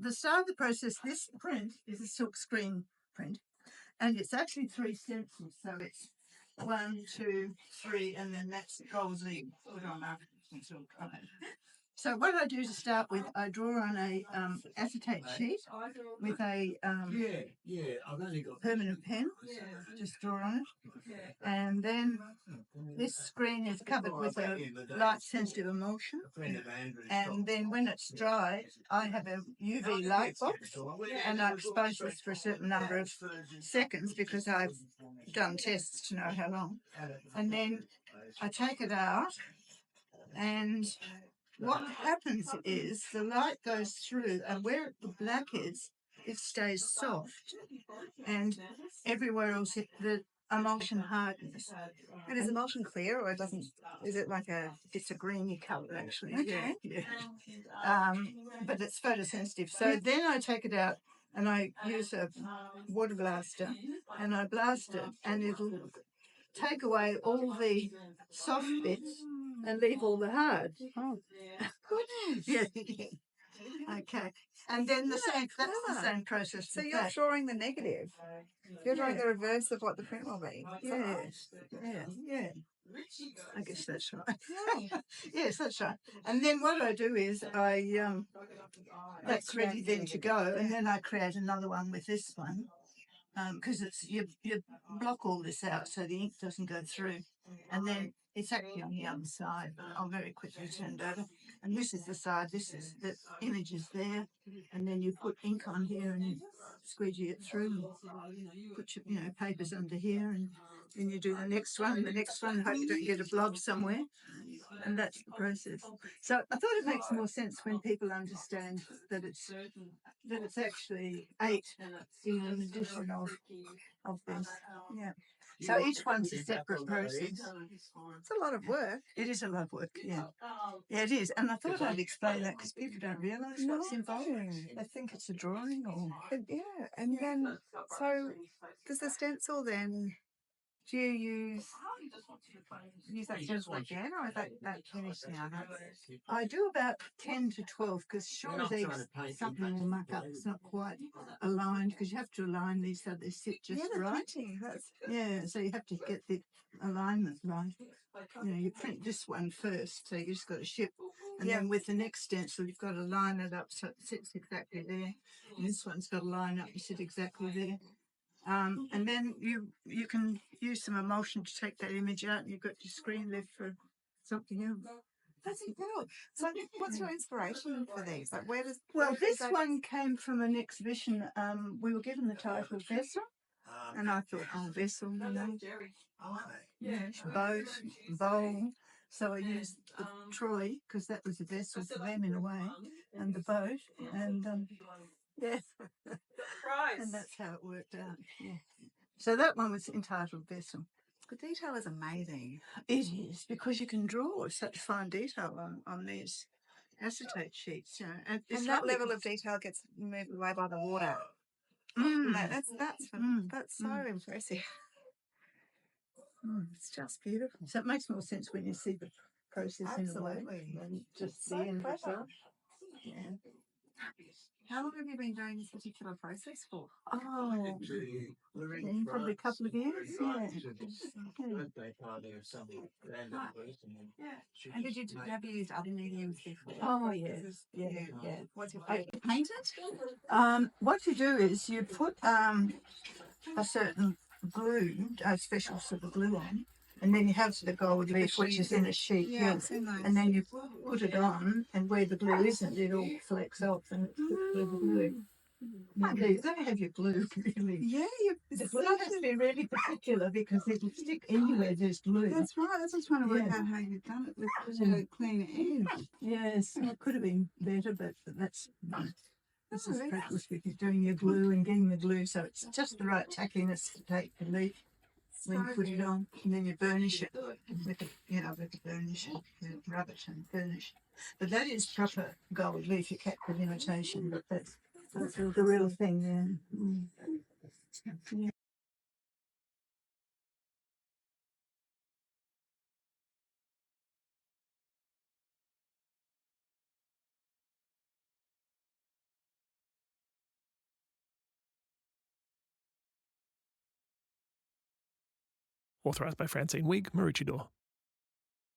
the start of the process, this print is a silk screen print, and it's actually 3 stencils. So it's 1, 2, 3, and then that's gold leaf put on after. So what I do to start with, I draw on a acetate sheet with a permanent pen, just draw on it. And then this screen is covered with a light sensitive emulsion. And then when it's dry, I have a UV light box and I expose this for a certain number of seconds because I've done tests to know how long. And then I take it out, and what happens is the light goes through, and where the black is, it stays soft, and everywhere else the emulsion hardens. And is emulsion clear, or it doesn't? Is it like a? It's a greeny colour, actually. Okay. Yeah. But it's photosensitive. So then I take it out and I use a water blaster and I blast it, and it'll take away all the soft bits and leave all the hard. Oh, goodness. Yeah. Okay. And then that's the same process. So you're drawing the negative. You're drawing the reverse of what the print will be. Yes. Yeah. I guess that's right. Yes, that's right. And then what I do is that's ready then to go, and then I create another one with this one. Because it's you block all this out so the ink doesn't go through, and then it's actually on the other side, but I'll very quickly turn it over. And this is the side, this is the image is there, and then you put ink on here and you squeegee it through and put your papers under here, and then you do the next one, hope you don't get a blob somewhere, and that's the process. So I thought it makes more sense when people understand that it's actually 8 in addition of this. Yeah. So each one's a separate process. It's a lot of work. It is a lot of work, yeah. Yeah, it is. And I thought I'd explain that because people don't realise what's involved. They think it's a drawing or... Yeah, and then, so does the stencil then, do you use that stencil again, or is that finished now? I do about 10 to 12 because sure as eggs, something will muck up. It's not quite aligned because you have to align these so they sit just right. Yeah, so you have to get the alignment right. You print this one first, so you just got to ship. And then with the next stencil, you've got to line it up so it sits exactly there. And this one's got to line up and sit exactly there. And then you can use some emulsion to take that image out, and you've got your screen left for something else. That's incredible. So what's your inspiration for these? Like, this one came from an exhibition. We were given the title Vessel, and I thought, vessel, boat, bowl. So I used the Troy because that was a vessel for them in a way, and the boat, and and that's how it worked out. Yeah. So that one was entitled Vessel. The detail is amazing. It is, because you can draw such fine detail on these acetate sheets. And that level of detail gets moved away by the water. That's so impressive. It's just beautiful. So it makes more sense when you see the process in a way than just the end result. Yeah. How long have you been doing this particular process for? Probably a couple of years. Yeah. And have you used other mediums before? Oh yes, yeah. What's your favorite? Painted? What you do is you put a certain glue, a special sort of glue on, and then you have the gold leaf, which is in a sheet, and then you put it on, and where the glue isn't, it all flecks off, and it's the glue. You've got to have your glue, really. Yeah, the glue has to be really particular because it'll stick anywhere there's glue. That's right. That's just trying to work out how you've done it with a clean edge. Yes, it could have been better, but that's this is practice with you doing your glue and getting the glue so it's just the right tackiness to take the leaf when you put it on, and then you burnish it with the burnish, you rub it and burnish. But that is proper gold leaf. You can't put imitation, but that's the real thing. Yeah. Authorised by Francine Wigg, Maroochydore.